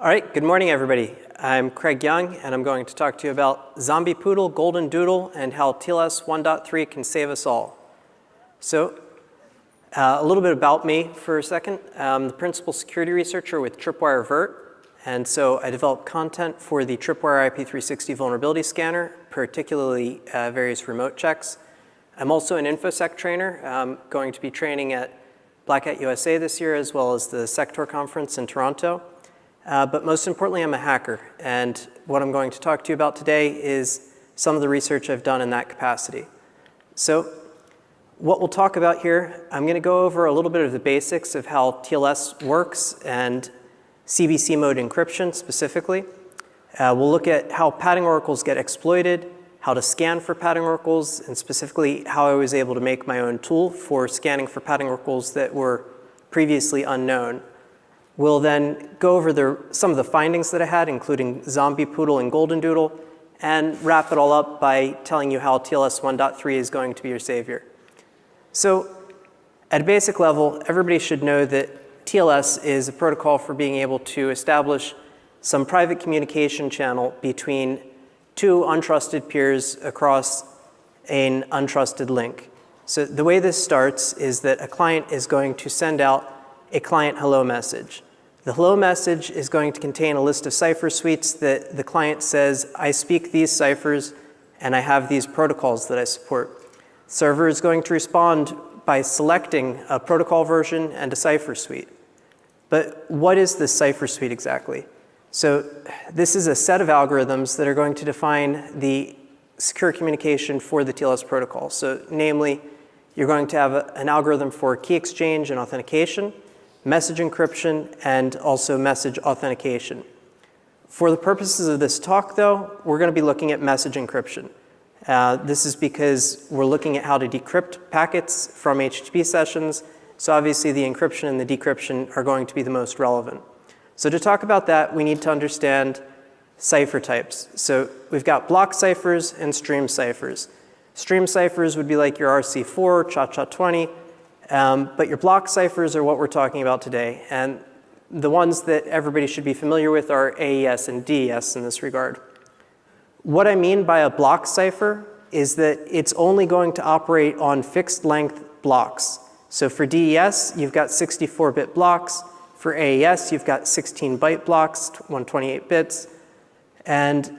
All right, good morning, everybody. I'm Craig Young, and I'm going to talk to you about Zombie POODLE, GOLDENDOODLE, and how TLS1.3 can save us all. So, a little bit about me for a second. I'm the principal security researcher with Tripwire Vert, and so I develop content for the Tripwire IP360 vulnerability scanner, particularly various remote checks. I'm also an InfoSec trainer. I'm going to be training at Black Hat USA this year, as well as the Sector conference in Toronto. But most importantly, I'm a hacker, and what I'm going to talk to you about today is some of the research I've done in that capacity. So what we'll talk about here, I'm going to go over a little bit of the basics of how TLS works and CBC mode encryption specifically. We'll look at how padding oracles get exploited, how to scan for padding oracles, and specifically how I was able to make my own tool for scanning for padding oracles that were previously unknown. We'll then go over some of the findings that I had, including Zombie POODLE and GOLDENDOODLE, and wrap it all up by telling you how TLS 1.3 is going to be your savior. So at a basic level, everybody should know that TLS is a protocol for being able to establish some private communication channel between two untrusted peers across an untrusted link. So the way this starts is that a client is going to send out a client hello message. The hello message is going to contain a list of cipher suites that the client says, I speak these ciphers and I have these protocols that I support. The server is going to respond by selecting a protocol version and a cipher suite. But what is this cipher suite exactly? So this is a set of algorithms that are going to define the secure communication for the TLS protocol. So namely, you're going to have an algorithm for key exchange and authentication, message encryption, and also message authentication. For the purposes of this talk, though, we're going to be looking at message encryption. This is because we're looking at how to decrypt packets from HTTP sessions, so obviously the encryption and the decryption are going to be the most relevant. So to talk about that, we need to understand cipher types. So we've got block ciphers and stream ciphers. Stream ciphers would be like your RC4, Cha-Cha-20, but your block ciphers are what we're talking about today. And the ones that everybody should be familiar with are AES and DES in this regard. What I mean by a block cipher is that it's only going to operate on fixed length blocks. So for DES, you've got 64-bit blocks. For AES, you've got 16-byte blocks, 128 bits. And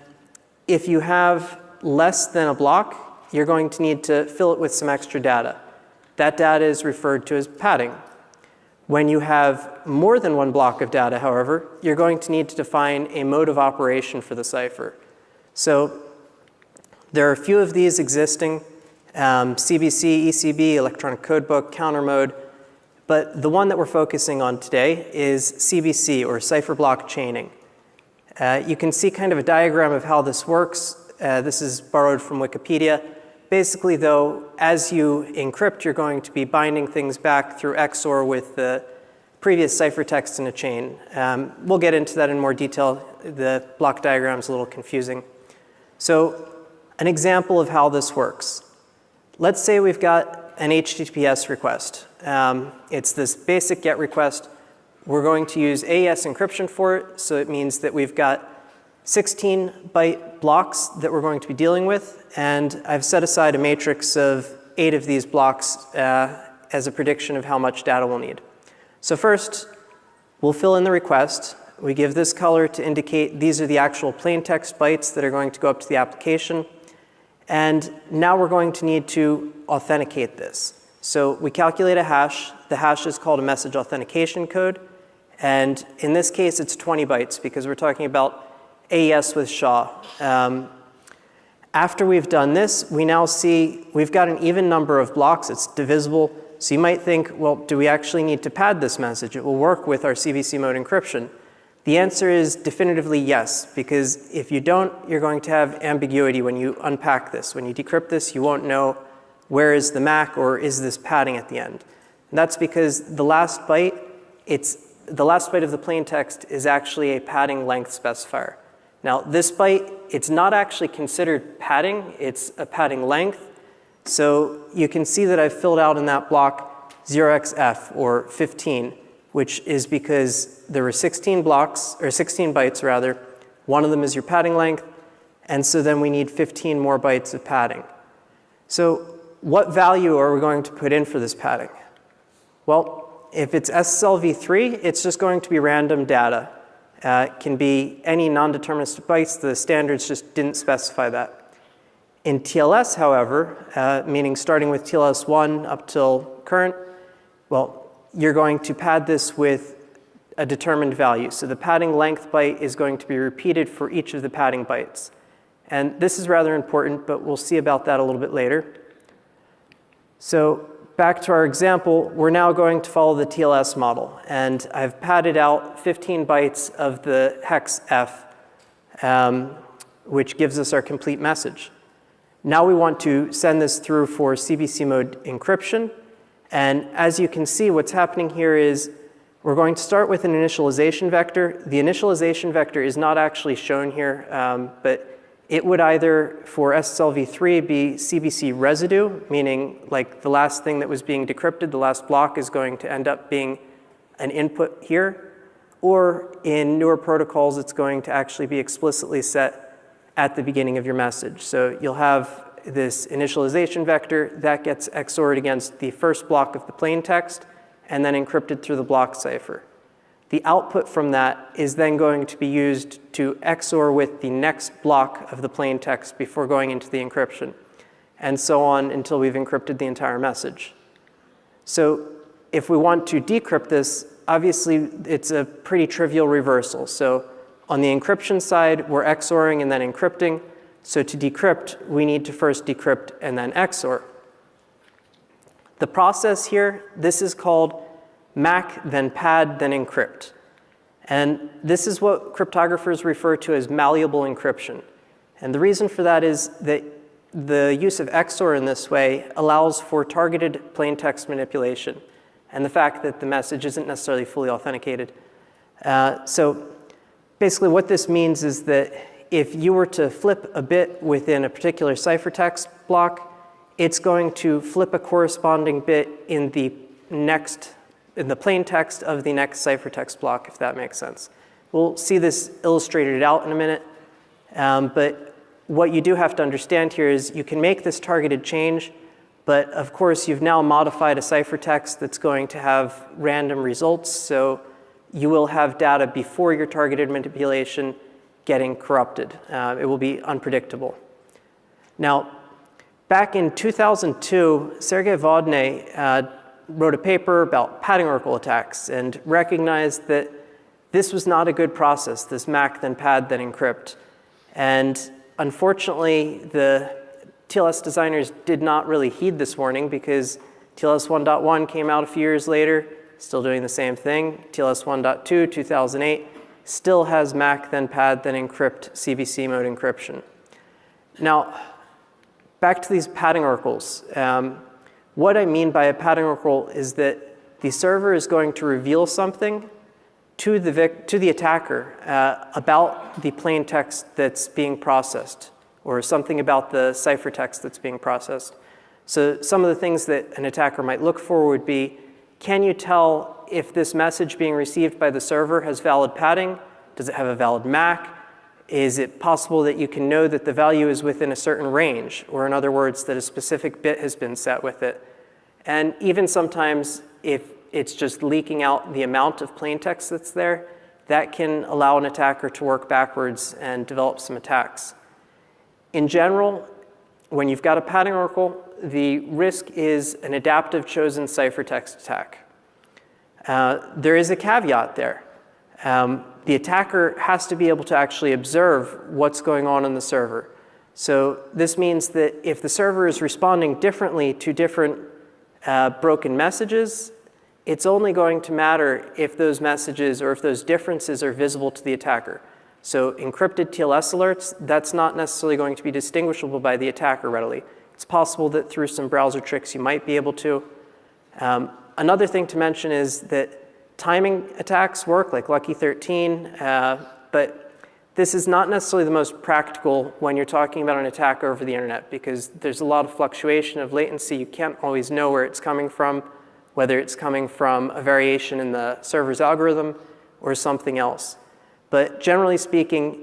if you have less than a block, you're going to need to fill it with some extra data. That data is referred to as padding. When you have more than one block of data, however, you're going to need to define a mode of operation for the cipher. So there are a few of these existing, CBC, ECB, electronic codebook, counter mode, but the one that we're focusing on today is CBC, or cipher block chaining. You can see kind of a diagram of how this works. This is borrowed from Wikipedia. Basically, though, as you encrypt, you're going to be binding things back through XOR with the previous ciphertext in a chain. We'll get into that in more detail. The block diagram's a little confusing. So an example of how this works. Let's say we've got an HTTPS request. It's this basic GET request. We're going to use AES encryption for it, so it means that we've got 16-byte blocks that we're going to be dealing with, and I've set aside a matrix of 8 of these blocks as a prediction of how much data we'll need. So first, we'll fill in the request. We give this color to indicate these are the actual plain text bytes that are going to go up to the application. And now we're going to need to authenticate this. So we calculate a hash. The hash is called a message authentication code. And in this case, it's 20 bytes because we're talking about AES with SHA. After we've done this, we now see we've got an even number of blocks. It's divisible. So you might think, well, do we actually need to pad this message? It will work with our CBC mode encryption. The answer is definitively yes, because if you don't, you're going to have ambiguity when you unpack this. When you decrypt this, you won't know where is the MAC or is this padding at the end. And that's because the last byte of the plain text is actually a padding length specifier. Now this byte, it's not actually considered padding, it's a padding length. So you can see that I've filled out in that block 0xF or 15. which is because there were 16 blocks, or 16 bytes rather. One of them is your padding length, and so then we need 15 more bytes of padding. So what value are we going to put in for this padding? Well, if it's SSLv3, it's just going to be random data. It can be any non-deterministic bytes. The standards just didn't specify that. In TLS, however, meaning starting with TLS1 up till current, well, you're going to pad this with a determined value. So the padding length byte is going to be repeated for each of the padding bytes. And this is rather important, but we'll see about that a little bit later. So back to our example, we're now going to follow the TLS model. And I've padded out 15 bytes of the hex F, which gives us our complete message. Now we want to send this through for CBC mode encryption. And as you can see, what's happening here is we're going to start with an initialization vector. The initialization vector is not actually shown here, but it would either, for SSLv3, be CBC residue, meaning like the last thing that was being decrypted, the last block is going to end up being an input here. Or in newer protocols, it's going to actually be explicitly set at the beginning of your message. So you'll have this initialization vector that gets XORed against the first block of the plain text and then encrypted through the block cipher. The output from that is then going to be used to XOR with the next block of the plain text before going into the encryption, and so on until we've encrypted the entire message. So if we want to decrypt this, obviously it's a pretty trivial reversal. So on the encryption side, we're XORing and then encrypting. So to decrypt, we need to first decrypt and then XOR. The process here, this is called MAC, then pad, then encrypt. And this is what cryptographers refer to as malleable encryption. And the reason for that is that the use of XOR in this way allows for targeted plain text manipulation and the fact that the message isn't necessarily fully authenticated. So basically what this means is that if you were to flip a bit within a particular ciphertext block, it's going to flip a corresponding bit in the plain text of the next ciphertext block, if that makes sense. We'll see this illustrated out in a minute, but what you do have to understand here is you can make this targeted change, but of course you've now modified a ciphertext that's going to have random results, so you will have data before your targeted manipulation getting corrupted. It will be unpredictable. Now, back in 2002, Sergey Vodny wrote a paper about padding oracle attacks and recognized that this was not a good process, this MAC, then pad, then encrypt. And unfortunately, the TLS designers did not really heed this warning because TLS 1.1 came out a few years later, still doing the same thing. TLS 1.2, 2008, still has MAC, then pad, then encrypt CBC mode encryption. Now, back to these padding oracles. What I mean by a padding oracle is that the server is going to reveal something to the attacker about the plain text that's being processed, or something about the ciphertext that's being processed. So some of the things that an attacker might look for would be, can you tell if this message being received by the server has valid padding? Does it have a valid MAC? Is it possible that you can know that the value is within a certain range, or in other words, that a specific bit has been set with it? And even sometimes, if it's just leaking out the amount of plain text that's there, that can allow an attacker to work backwards and develop some attacks. In general, when you've got a padding oracle, the risk is an adaptive chosen ciphertext attack. There is a caveat there. The attacker has to be able to actually observe what's going on in the server. So this means that if the server is responding differently to different broken messages, it's only going to matter if those messages or if those differences are visible to the attacker. So encrypted TLS alerts, that's not necessarily going to be distinguishable by the attacker readily. It's possible that through some browser tricks you might be able to. Another thing to mention is that timing attacks work, like Lucky 13, but this is not necessarily the most practical when you're talking about an attack over the internet, because there's a lot of fluctuation of latency. You can't always know where it's coming from. whether it's coming from a variation in the server's algorithm or something else. But generally speaking,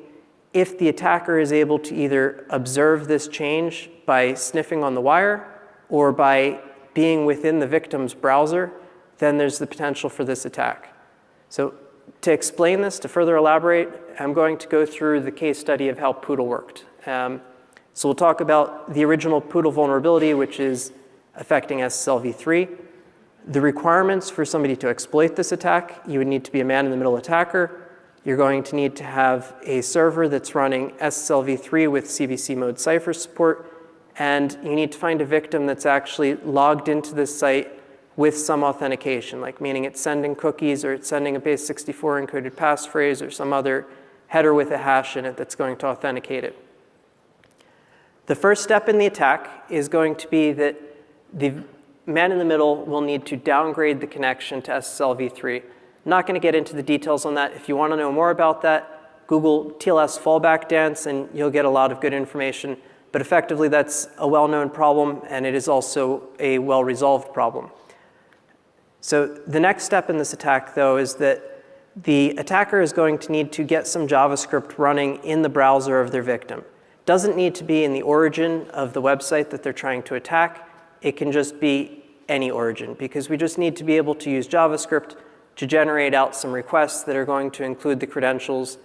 if the attacker is able to either observe this change by sniffing on the wire or by being within the victim's browser, then there's the potential for this attack. So to explain this, to further elaborate, I'm going to go through the case study of how Poodle worked. So we'll talk about the original Poodle vulnerability, which is affecting SSLv3. The requirements for somebody to exploit this attack: you would need to be a man-in-the-middle attacker. You're going to need to have a server that's running SSLv3 with CBC mode cipher support, and you need to find a victim that's actually logged into this site with some authentication, like meaning it's sending cookies or it's sending a base64 encoded passphrase or some other header with a hash in it that's going to authenticate it. The first step in the attack is going to be that the man in the middle will need to downgrade the connection to SSLv3. I'm not going to get into the details on that. If you want to know more about that, Google TLS fallback dance and you'll get a lot of good information. But effectively, that's a well-known problem, and it is also a well-resolved problem. So the next step in this attack, though, is that the attacker is going to need to get some JavaScript running in the browser of their victim. It doesn't need to be in the origin of the website that they're trying to attack. It can just be any origin, because we just need to be able to use JavaScript to generate out some requests that are going to include the credentials,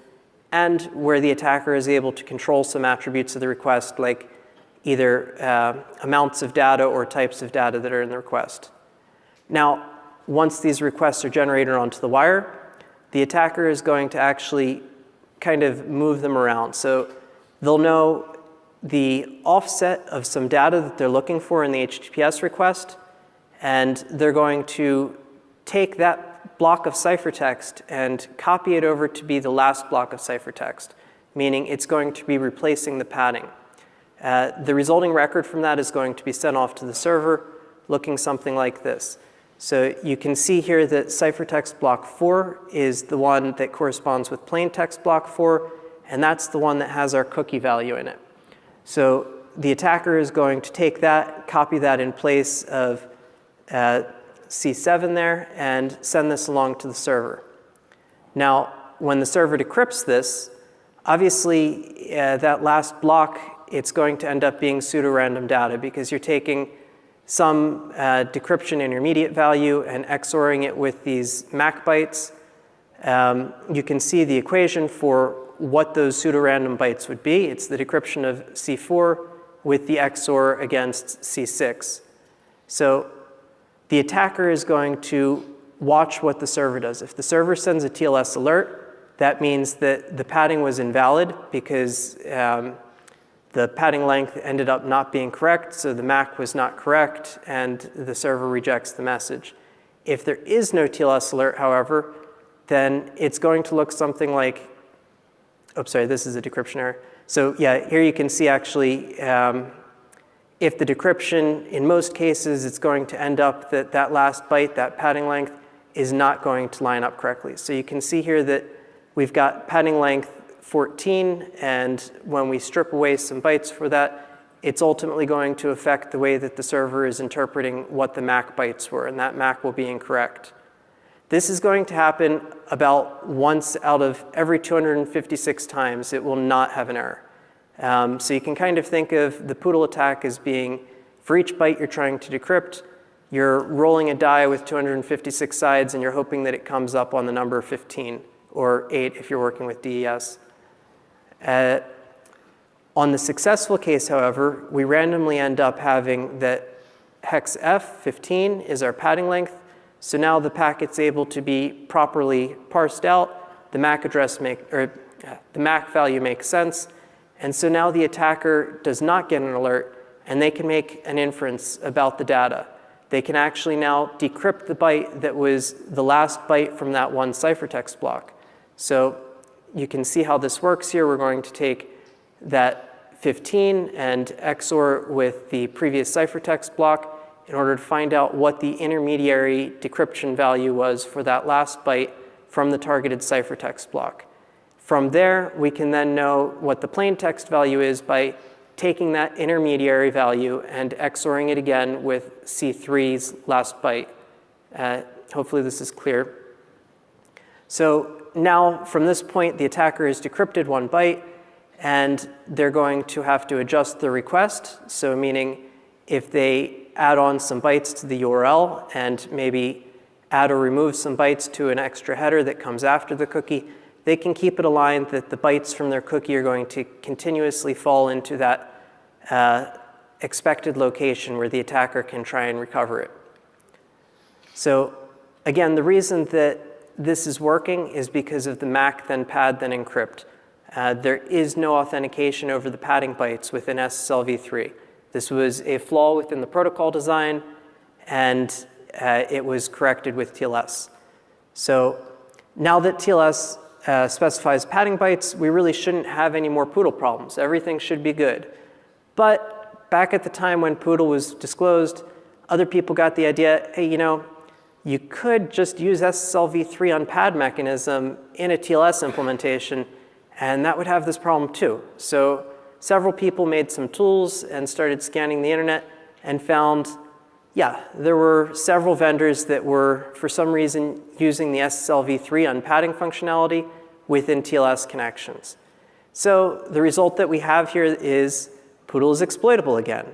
and where the attacker is able to control some attributes of the request, like either amounts of data or types of data that are in the request. Now, once these requests are generated onto the wire, the attacker is going to actually kind of move them around. So they'll know the offset of some data that they're looking for in the HTTPS request, and they're going to take that block of ciphertext and copy it over to be the last block of ciphertext, meaning it's going to be replacing the padding. The resulting record from that is going to be sent off to the server looking something like this. So you can see here that ciphertext block 4 is the one that corresponds with plaintext block 4, and that's the one that has our cookie value in it. So the attacker is going to take that, copy that in place of C7 there, and send this along to the server. Now, when the server decrypts this, obviously that last block, it's going to end up being pseudo-random data, because you're taking some decryption intermediate value and XORing it with these MAC bytes. You can see the equation for what those pseudo-random bytes would be. It's the decryption of C4 with the XOR against C6. So the attacker is going to watch what the server does. If the server sends a TLS alert, that means that the padding was invalid because the padding length ended up not being correct, so the MAC was not correct, and the server rejects the message. If there is no TLS alert, however, then it's going to look something like, oh, sorry, this is a decryption error. So yeah, here you can see actually, if the decryption, in most cases, it's going to end up that that last byte, that padding length, is not going to line up correctly. So you can see here that we've got padding length 14, and when we strip away some bytes for that, it's ultimately going to affect the way that the server is interpreting what the MAC bytes were, and that MAC will be incorrect. This is going to happen about once out of every 256 times. It will not have an error. So you can kind of think of the Poodle attack as being, for each byte you're trying to decrypt, you're rolling a die with 256 sides, and you're hoping that it comes up on the number 15, or 8 if you're working with DES. On the successful case, however, we randomly end up having that hex F, 15, is our padding length. So now the packet's able to be properly parsed out. The MAC the MAC value makes sense. And so now the attacker does not get an alert, and they can make an inference about the data. They can actually now decrypt the byte that was the last byte from that one ciphertext block. So you can see how this works here. We're going to take that 15 and XOR with the previous ciphertext block in order to find out what the intermediary decryption value was for that last byte from the targeted ciphertext block. From there, we can then know what the plaintext value is by taking that intermediary value and XORing it again with C3's last byte. Hopefully this is clear. So now, from this point, the attacker has decrypted 1 byte, and they're going to have to adjust the request. So meaning, if they add on some bytes to the URL and maybe add or remove some bytes to an extra header that comes after the cookie, they can keep it aligned that the bytes from their cookie are going to continuously fall into that expected location where the attacker can try and recover it. So again, the reason that this is working is because of the MAC, then pad, then encrypt. There is no authentication over the padding bytes within SSLv3. This was a flaw within the protocol design, and it was corrected with TLS. So now that TLS specifies padding bytes, we really shouldn't have any more Poodle problems. Everything should be good. But back at the time when Poodle was disclosed, other people got the idea, hey, you know, you could just use SSLv3 on pad mechanism in a TLS implementation, and that would have this problem too. So several people made some tools and started scanning the internet and found, yeah, there were several vendors that were, for some reason, using the SSLv3 unpadding functionality within TLS connections. So the result that we have here is Poodle is exploitable again.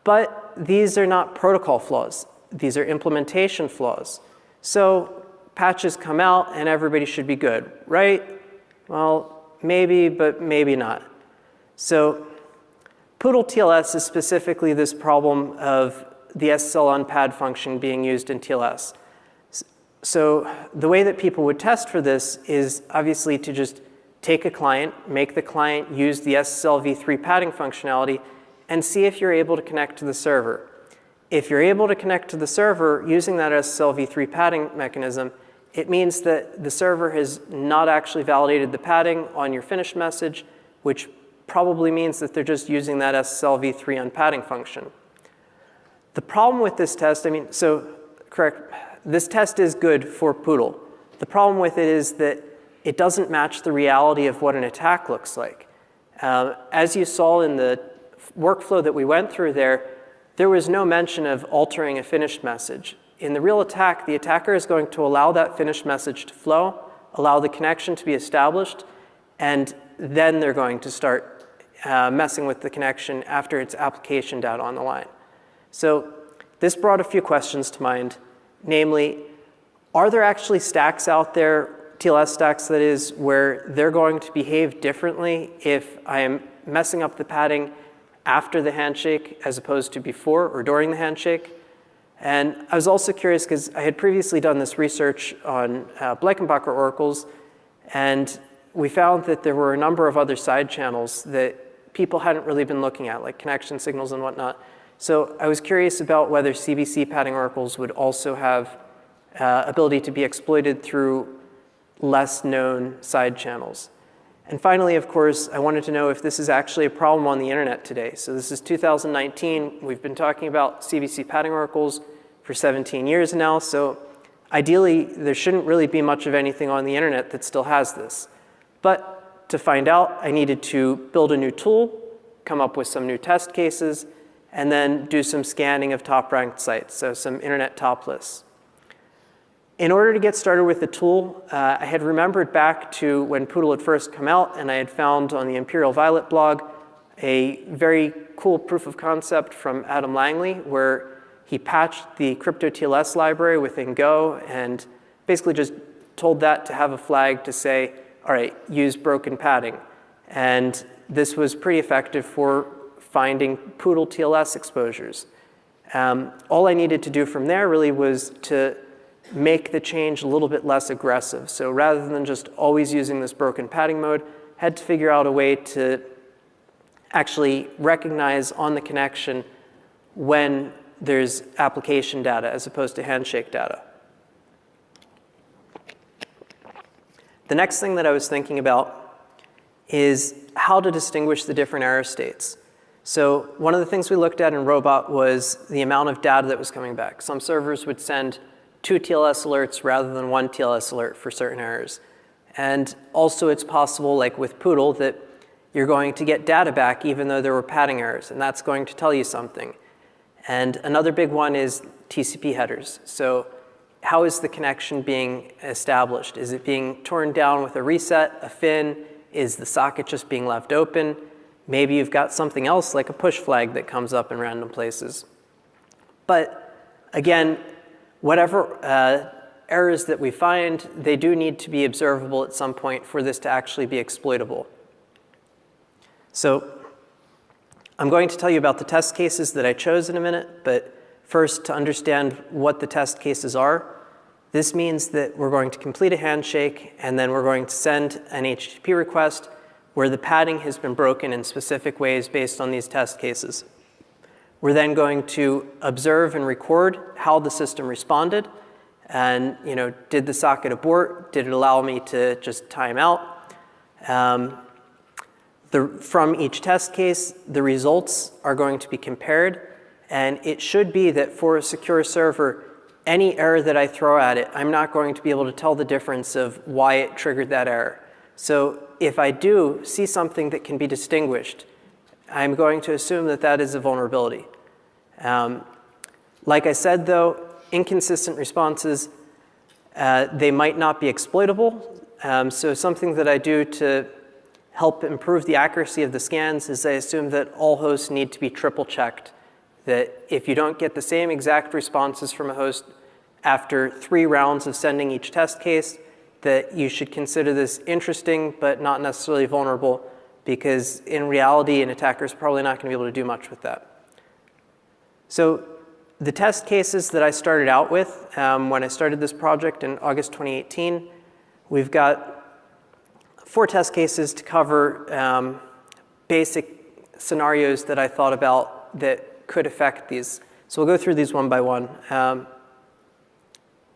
But these are not protocol flaws. These are implementation flaws. So patches come out and everybody should be good, right? Well, maybe, but maybe not. So Poodle TLS is specifically this problem of the SSL unpad function being used in TLS. So the way that people would test for this is obviously to just take a client, make the client use the SSLv3 padding functionality, and see if you're able to connect to the server. If you're able to connect to the server using that SSLv3 padding mechanism, it means that the server has not actually validated the padding on your finished message, which probably means that they're just using that SSLv3 unpadding function. The problem with this test, correct, this test is good for Poodle. The problem with it is that it doesn't match the reality of what an attack looks like. As you saw in the workflow that we went through there was no mention of altering a finished message. In the real attack, the attacker is going to allow that finished message to flow, allow the connection to be established, and then they're going to start messing with the connection after its application data on the line. So this brought a few questions to mind, namely, are there actually stacks out there, TLS stacks that is, where they're going to behave differently if I am messing up the padding after the handshake as opposed to before or during the handshake? And I was also curious because I had previously done this research on Blankenbacher oracles, and we found that there were a number of other side channels that people hadn't really been looking at, like connection signals and whatnot. So I was curious about whether CBC padding oracles would also have ability to be exploited through less known side channels. And finally, of course, I wanted to know if this is actually a problem on the internet today. So this is 2019. We've been talking about CBC padding oracles for 17 years now. So ideally, there shouldn't really be much of anything on the internet that still has this. But to find out, I needed to build a new tool, come up with some new test cases, and then do some scanning of top-ranked sites, so some internet top lists. In order to get started with the tool, I had remembered back to when Poodle had first come out, and I had found on the Imperial Violet blog a very cool proof of concept from Adam Langley, where he patched the crypto TLS library within Go and basically just told that to have a flag to say, all right, use broken padding. And this was pretty effective for finding Poodle TLS exposures. All I needed to do from there really was to make the change a little bit less aggressive. So rather than just always using this broken padding mode, had to figure out a way to actually recognize on the connection when there's application data as opposed to handshake data. The next thing that I was thinking about is how to distinguish the different error states. So one of the things we looked at in Robot was the amount of data that was coming back. Some servers would send 2 TLS alerts rather than 1 TLS alert for certain errors. And also it's possible, like with Poodle, that you're going to get data back even though there were padding errors, and that's going to tell you something. And another big one is TCP headers. So how is the connection being established? Is it being torn down with a reset, a fin? Is the socket just being left open? Maybe you've got something else like a push flag that comes up in random places. But again, whatever errors that we find, they do need to be observable at some point for this to actually be exploitable. So I'm going to tell you about the test cases that I chose in a minute, but first, to understand what the test cases are, this means that we're going to complete a handshake, and then we're going to send an HTTP request where the padding has been broken in specific ways based on these test cases. We're then going to observe and record how the system responded, and did the socket abort? Did it allow me to just time out? From each test case, the results are going to be compared, and it should be that for a secure server, any error that I throw at it, I'm not going to be able to tell the difference of why it triggered that error. So if I do see something that can be distinguished, I'm going to assume that that is a vulnerability. Like I said, though, inconsistent responses, they might not be exploitable. So something that I do to help improve the accuracy of the scans is I assume that all hosts need to be triple checked. That if you don't get the same exact responses from a host after 3 rounds of sending each test case, that you should consider this interesting but not necessarily vulnerable, because in reality, an attacker is probably not going to be able to do much with that. So the test cases that I started out with when I started this project in August 2018, we've got 4 test cases to cover basic scenarios that I thought about that could affect these. So we'll go through these one by one.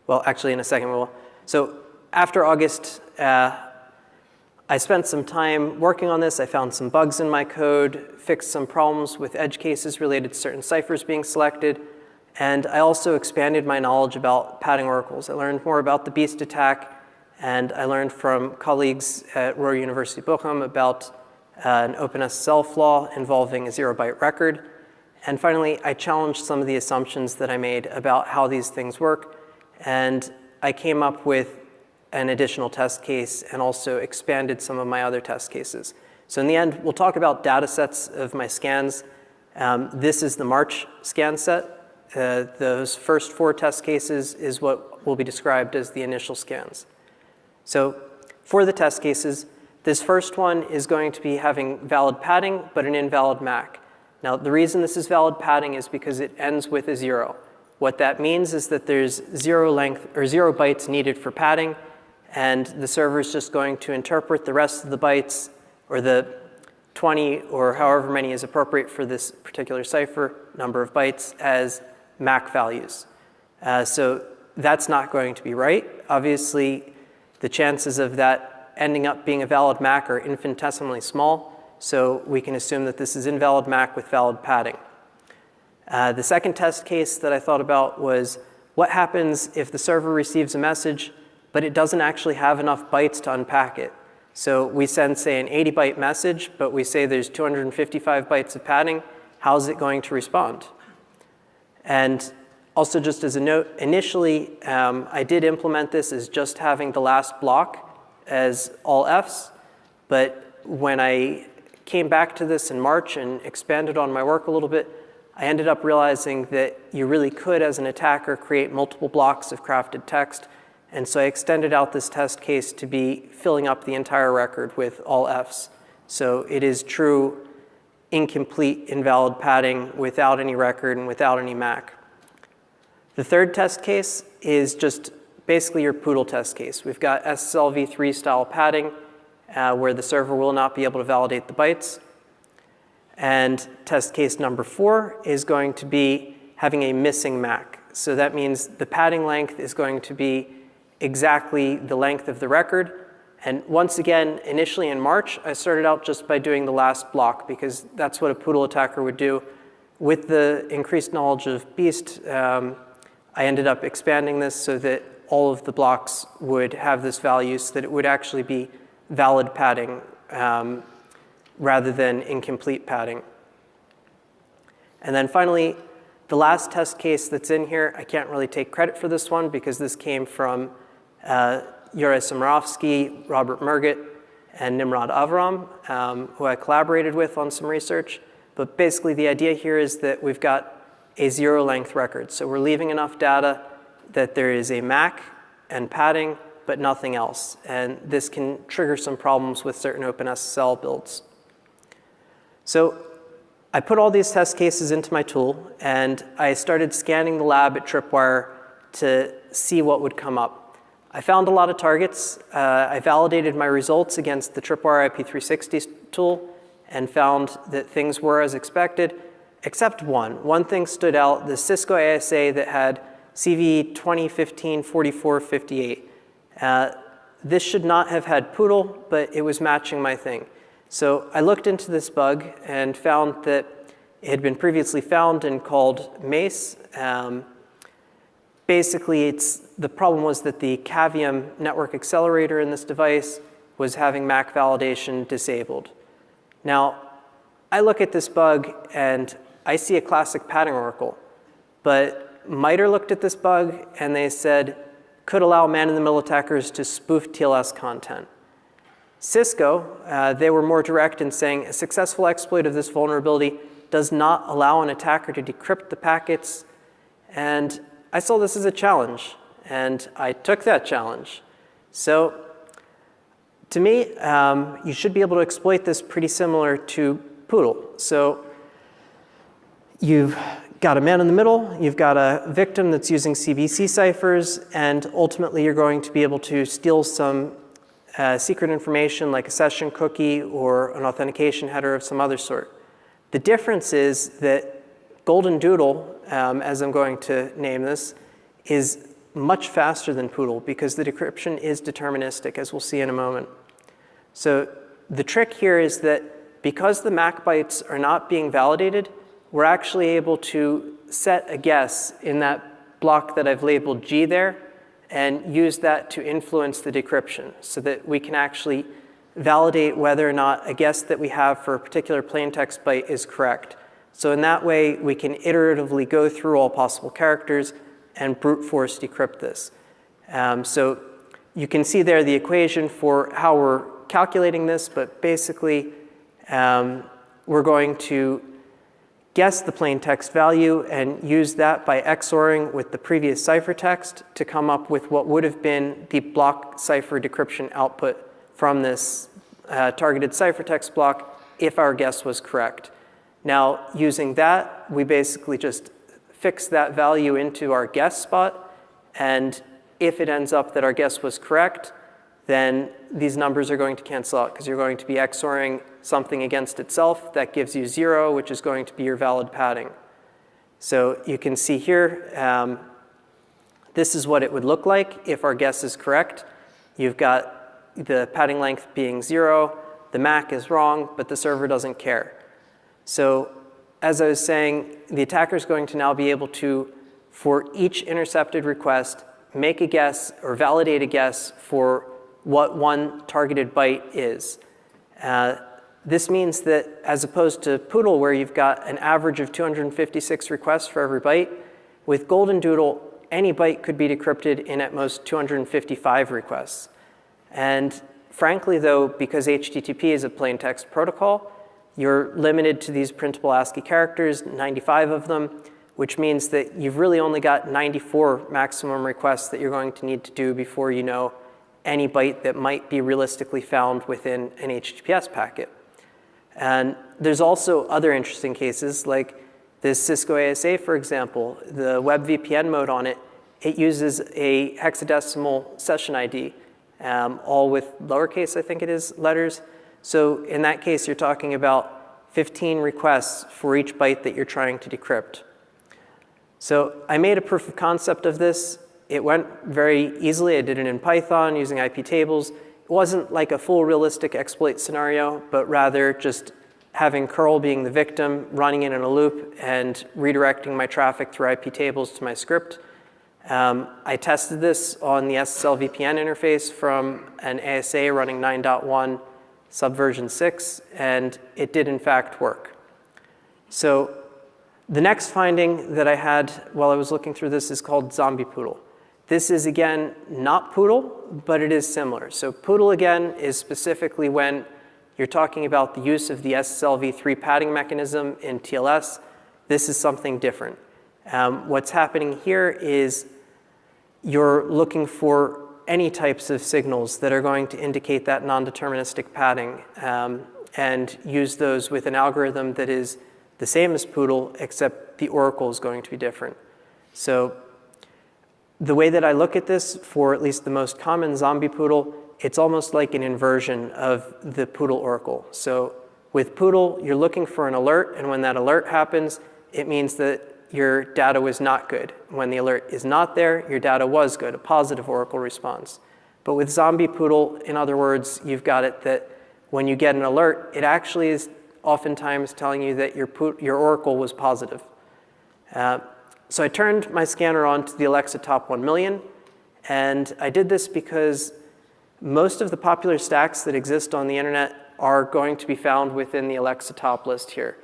Well, actually, in a second we will. So after August, I spent some time working on this. I found some bugs in my code, fixed some problems with edge cases related to certain ciphers being selected, and I also expanded my knowledge about padding oracles. I learned more about the Beast attack, and I learned from colleagues at Ruhr University Bochum about an OpenSSL flaw involving a 0-byte record. And finally, I challenged some of the assumptions that I made about how these things work, and I came up with an additional test case and also expanded some of my other test cases. So in the end, we'll talk about data sets of my scans. This is the March scan set. Those first 4 test cases is what will be described as the initial scans. So for the test cases, this first one is going to be having valid padding, but an invalid MAC. Now, the reason this is valid padding is because it ends with a 0. What that means is that there's 0 bytes needed for padding, and the server is just going to interpret the rest of the bytes, or the 20 or however many is appropriate for this particular cipher, number of bytes, as MAC values. So that's not going to be right. Obviously, the chances of that ending up being a valid MAC are infinitesimally small. So we can assume that this is invalid MAC with valid padding. The second test case that I thought about was what happens if the server receives a message, but it doesn't actually have enough bytes to unpack it. So we send, say, an 80-byte message, but we say there's 255 bytes of padding. How is it going to respond? And also, just as a note, initially, I did implement this as just having the last block as all Fs, but when I came back to this in March and expanded on my work a little bit, I ended up realizing that you really could, as an attacker, create multiple blocks of crafted text. And so I extended out this test case to be filling up the entire record with all Fs. So it is true incomplete, invalid padding without any record and without any MAC. The third test case is just basically your POODLE test case. We've got SSLv3 style padding, where the server will not be able to validate the bytes. And test case number 4 is going to be having a missing MAC. So that means the padding length is going to be exactly the length of the record. And once again, initially in March, I started out just by doing the last block, because that's what a POODLE attacker would do. With the increased knowledge of Beast, I ended up expanding this so that all of the blocks would have this value, so that it would actually be valid padding rather than incomplete padding. And then finally, The last test case that's in here, I can't really take credit for this one because this came from Yuri Samarovsky, Robert Merget, and Nimrod Avram, who I collaborated with on some research. But basically, the idea here is that we've got a zero-length record. So we're leaving enough data that there is a MAC and padding, but nothing else. And this can trigger some problems with certain OpenSSL builds. So I put all these test cases into my tool, and I started scanning the lab at Tripwire to see what would come up. I found a lot of targets. I validated my results against the Tripwire IP360 tool and found that things were as expected, except one. One thing stood out, the Cisco ASA that had CV 2015-4458. This should not have had Poodle, but it was matching my thing. So I looked into this bug and found that it had been previously found and called Mace. Basically, the problem was that the Cavium network accelerator in this device was having MAC validation disabled. Now, I look at this bug and I see a classic padding oracle, but MITRE looked at this bug and they said, could allow man-in-the-middle attackers to spoof TLS content. Cisco, they were more direct in saying a successful exploit of this vulnerability does not allow an attacker to decrypt the packets. And I saw this as a challenge, and I took that challenge. So to me, you should be able to exploit this pretty similar to Poodle. So you've got a man in the middle, you've got a victim that's using CBC ciphers, and ultimately you're going to be able to steal some secret information like a session cookie or an authentication header of some other sort. The difference is that GOLDENDOODLE, as I'm going to name this, is much faster than Poodle because the decryption is deterministic, as we'll see in a moment. So the trick here is that because the MAC bytes are not being validated, we're actually able to set a guess in that block that I've labeled G there and use that to influence the decryption so that we can actually validate whether or not a guess that we have for a particular plaintext byte is correct. So in that way, we can iteratively go through all possible characters and brute force decrypt this. So you can see there the equation for how we're calculating this, but basically we're going to guess the plain text value and use that by XORing with the previous ciphertext to come up with what would have been the block cipher decryption output from this targeted ciphertext block if our guess was correct. Now, using that, we basically just fix that value into our guess spot, and if it ends up that our guess was correct, then these numbers are going to cancel out because you're going to be XORing something against itself. That gives you 0, which is going to be your valid padding. So you can see here, this is what it would look like if our guess is correct. You've got the padding length being 0, the MAC is wrong, but the server doesn't care. So as I was saying, the attacker is going to now be able to, for each intercepted request, make a guess or validate a guess for what one targeted byte is. This means that as opposed to Poodle, where you've got an average of 256 requests for every byte, with GOLDENDOODLE, any byte could be decrypted in at most 255 requests. And frankly, though, because HTTP is a plain text protocol, you're limited to these printable ASCII characters, 95 of them, which means that you've really only got 94 maximum requests that you're going to need to do before you know any byte that might be realistically found within an HTTPS packet. And there's also other interesting cases, like this Cisco ASA, for example. The web VPN mode on it, it uses a hexadecimal session ID, all with lowercase, I think it is, letters. So in that case, you're talking about 15 requests for each byte that you're trying to decrypt. So I made a proof of concept of this. It went very easily. I did it in Python using IP tables. It wasn't like a full realistic exploit scenario, but rather just having curl being the victim, running it in a loop, and redirecting my traffic through IP tables to my script. I tested this on the SSL VPN interface from an ASA running 9.1 subversion 6, and it did in fact work. So The next finding that I had while I was looking through this is called Zombie POODLE. This is, again, not Poodle, but it is similar. So Poodle, again, is specifically when you're talking about the use of the SSLv3 padding mechanism in TLS. This is something different. What's happening here is you're looking for any types of signals that are going to indicate that non-deterministic padding and use those with an algorithm that is the same as Poodle, except the oracle is going to be different. So the way that I look at this, for at least the most common Zombie POODLE, it's almost like an inversion of the Poodle oracle. So with Poodle, you're looking for an alert, and when that alert happens, it means that your data was not good. When the alert is not there, your data was good, a positive oracle response. But with Zombie POODLE, in other words, you've got it that when you get an alert, it actually is oftentimes telling you that your oracle was positive. So I turned my scanner on to the Alexa Top 1 Million, and I did this because most of the popular stacks that exist on the internet are going to be found within the Alexa Top list here.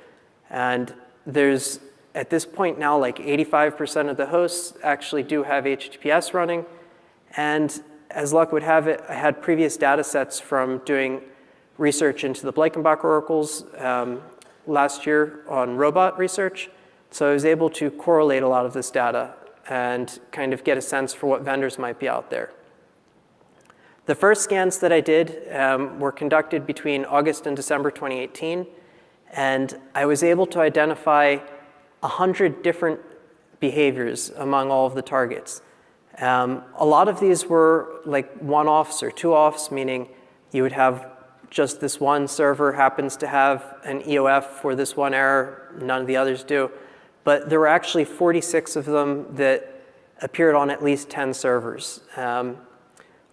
And there's, at this point now, like 85% of the hosts actually do have HTTPS running. And as luck would have it, I had previous data sets from doing research into the Blankenbach oracles last year on robot research. So I was able to correlate a lot of this data and kind of get a sense for what vendors might be out there. The first scans that I did were conducted between August and December 2018. And I was able to identify 100 different behaviors among all of the targets. A lot of these were like one-offs or two-offs, meaning you would have just this one server happens to have an EOF for this one error, none of the others do. But there were actually 46 of them that appeared on at least 10 servers.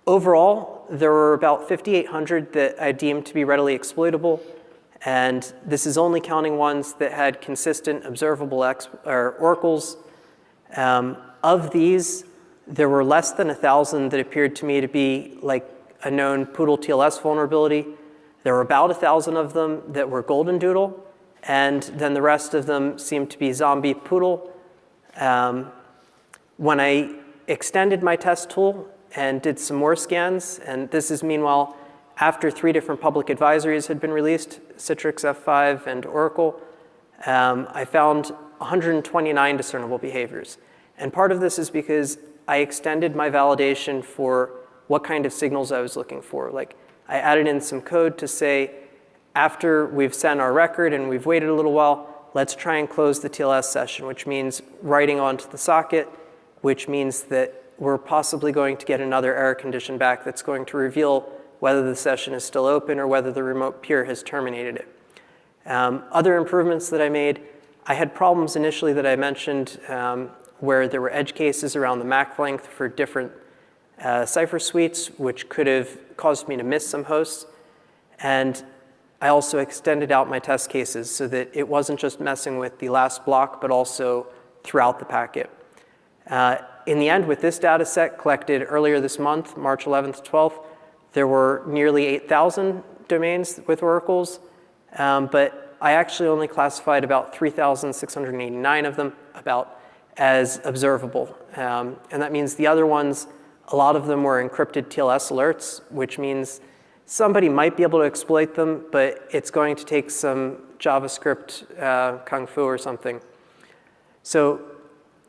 Overall, there were about 5,800 that I deemed to be readily exploitable. And this is only counting ones that had consistent observable oracles. Of these, there were less than 1,000 that appeared to me to be like a known Poodle TLS vulnerability. There were about 1,000 of them that were GOLDENDOODLE, and then the rest of them seemed to be Zombie POODLE. When I extended my test tool and did some more scans, and this is meanwhile after 3 different public advisories had been released, Citrix F5 and Oracle, I found 129 discernible behaviors. And part of this is because I extended my validation for what kind of signals I was looking for. Like, I added in some code to say, after we've sent our record and we've waited a little while, let's try and close the TLS session, which means writing onto the socket, which means that we're possibly going to get another error condition back that's going to reveal whether the session is still open or whether the remote peer has terminated it. Other improvements that I made, I had problems initially that I mentioned where there were edge cases around the MAC length for different cipher suites, which could have caused me to miss some hosts. And I also extended out my test cases so that it wasn't just messing with the last block, but also throughout the packet. In the end, with this data set collected earlier this month, March 11th to 12th, there were nearly 8,000 domains with oracles, but I actually only classified about 3,689 of them as observable. And that means the other ones, a lot of them were encrypted TLS alerts, which means somebody might be able to exploit them, but it's going to take some JavaScript kung fu or something. So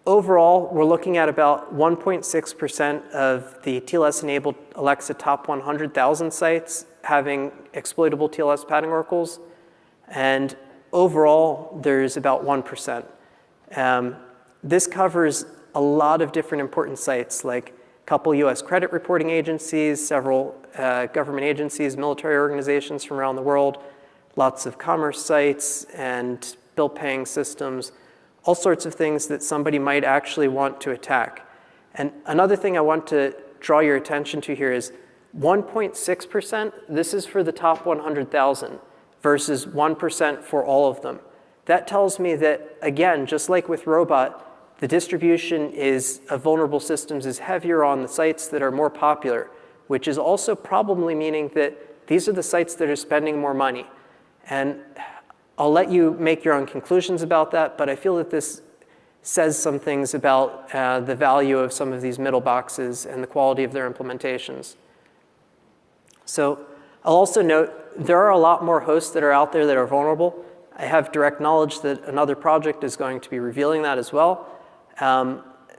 overall, we're looking at about 1.6% of the TLS-enabled Alexa top 100,000 sites having exploitable TLS padding oracles. And overall, there's about 1%. This covers a lot of different important sites, like a couple US credit reporting agencies, several government agencies, military organizations from around the world, lots of commerce sites and bill paying systems, all sorts of things that somebody might actually want to attack. And another thing I want to draw your attention to here is 1.6%, this is for the top 100,000 versus 1% for all of them. That tells me that, again, just like with Robot, the distribution of vulnerable systems is heavier on the sites that are more popular, which is also probably meaning that these are the sites that are spending more money. And I'll let you make your own conclusions about that, but I feel that this says some things about the value of some of these middle boxes and the quality of their implementations. So I'll also note there are a lot more hosts that are out there that are vulnerable. I have direct knowledge that another project is going to be revealing that as well.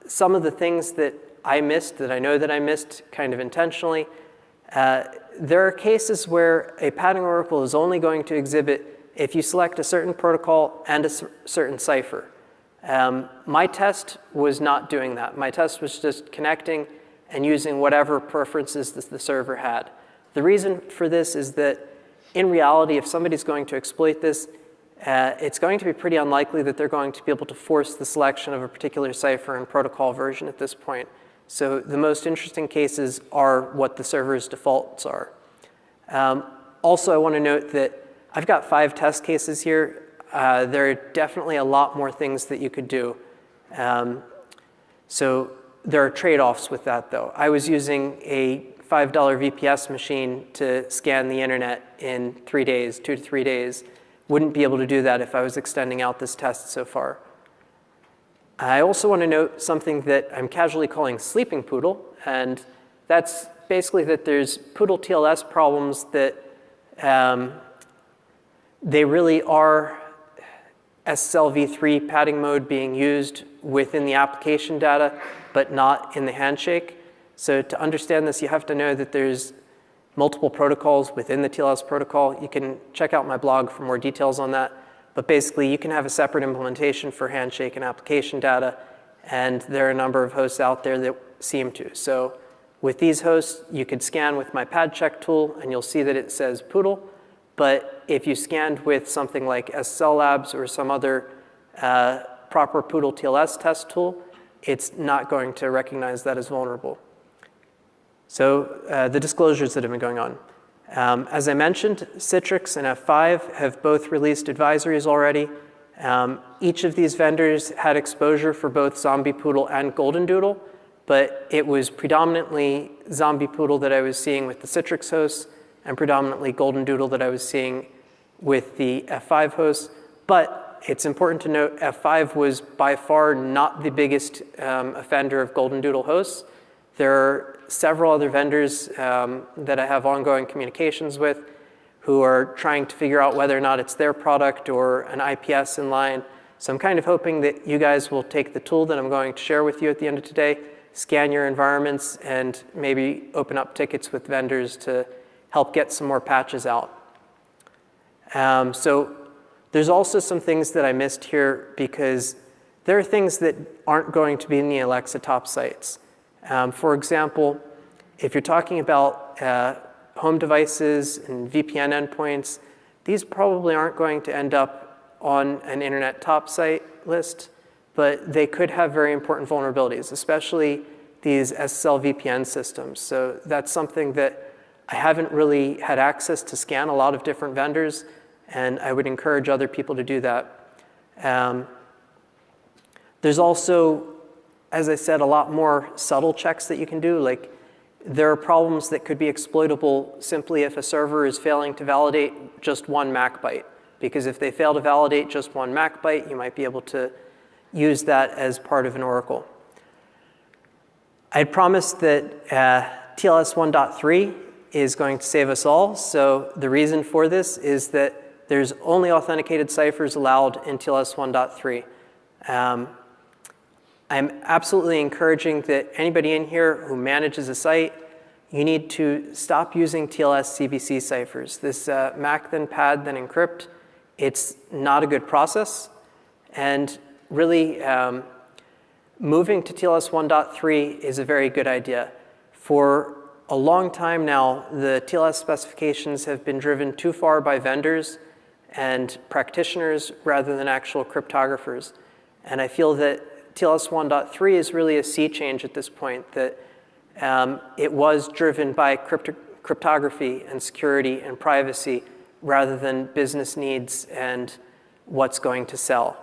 Some of the things that I missed, that I know that I missed kind of intentionally, there are cases where a padding oracle is only going to exhibit if you select a certain protocol and a certain cipher. My test was not doing that. My test was just connecting and using whatever preferences the server had. The reason for this is that in reality, if somebody's going to exploit this, it's going to be pretty unlikely that they're going to be able to force the selection of a particular cipher and protocol version at this point. So the most interesting cases are what the server's defaults are. Also, I want to note that I've got 5 test cases here. There are definitely a lot more things that you could do. So there are trade-offs with that, though. I was using a $5 VPS machine to scan the internet in 3 days, 2 to 3 days. Wouldn't be able to do that if I was extending out this test so far. I also want to note something that I'm casually calling sleeping poodle, and that's basically that there's poodle TLS problems that they really are SSLv3 padding mode being used within the application data, but not in the handshake. So to understand this, you have to know that there's multiple protocols within the TLS protocol. You can check out my blog for more details on that. But basically, you can have a separate implementation for handshake and application data, and there are a number of hosts out there that seem to. So with these hosts, you could scan with my pad check tool, and you'll see that it says poodle. But if you scanned with something like SSL Labs or some other proper poodle TLS test tool, it's not going to recognize that as vulnerable. So the disclosures that have been going on. As I mentioned, Citrix and F5 have both released advisories already. Each of these vendors had exposure for both Zombie POODLE and GOLDENDOODLE, but it was predominantly Zombie POODLE that I was seeing with the Citrix hosts and predominantly GOLDENDOODLE that I was seeing with the F5 hosts. But it's important to note F5 was by far not the biggest offender of GOLDENDOODLE hosts. There are several other vendors that I have ongoing communications with who are trying to figure out whether or not it's their product or an IPS in line. So I'm kind of hoping that you guys will take the tool that I'm going to share with you at the end of today, scan your environments, and maybe open up tickets with vendors to help get some more patches out. So there's also some things that I missed here because there are things that aren't going to be in the Alexa top sites. For example, if you're talking about home devices and VPN endpoints, these probably aren't going to end up on an internet top site list, but they could have very important vulnerabilities, especially these SSL VPN systems. So that's something that I haven't really had access to scan a lot of different vendors, and I would encourage other people to do that. There's also, as I said, a lot more subtle checks that you can do. Like, there are problems that could be exploitable simply if a server is failing to validate just one MAC byte. Because if they fail to validate just one MAC byte, you might be able to use that as part of an oracle. I had promised that TLS1.3 is going to save us all. So the reason for this is that there's only authenticated ciphers allowed in TLS1.3. I'm absolutely encouraging that anybody in here who manages a site, you need to stop using TLS CBC ciphers. This MAC then pad then encrypt, it's not a good process. And really, moving to TLS 1.3 is a very good idea. For a long time now, the TLS specifications have been driven too far by vendors and practitioners rather than actual cryptographers. And I feel that TLS 1.3 is really a sea change at this point, that it was driven by cryptography and security and privacy rather than business needs and what's going to sell.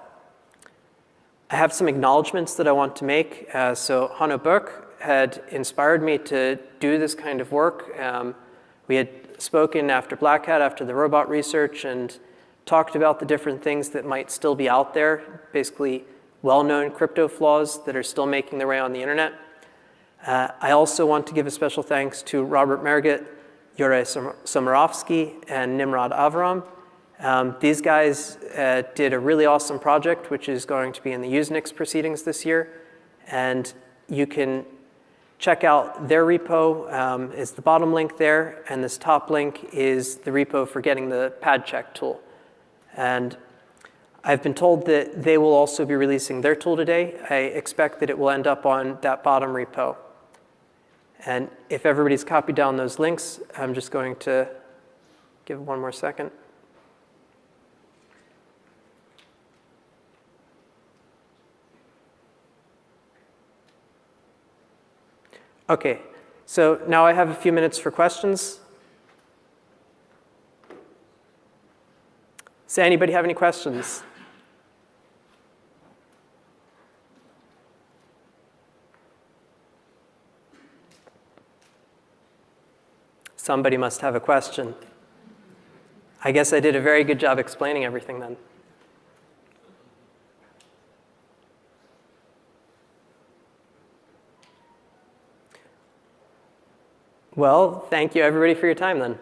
I have some acknowledgments that I want to make. So Hanno Böck had inspired me to do this kind of work. We had spoken after Black Hat, after the robot research, and talked about the different things that might still be out there, basically well-known crypto flaws that are still making their way on the internet. I also want to give a special thanks to Robert Merget, Yuri Somorovsky, and Nimrod Avram. These guys did a really awesome project, which is going to be in the Usenix proceedings this year. And you can check out their repo. Is the bottom link there. And this top link is the repo for getting the pad check tool. And I've been told that they will also be releasing their tool today. I expect that it will end up on that bottom repo. And if everybody's copied down those links, I'm just going to give one more second. OK, so now I have a few minutes for questions. Does anybody have any questions? Somebody must have a question. I guess I did a very good job explaining everything then. Well, thank you everybody for your time then.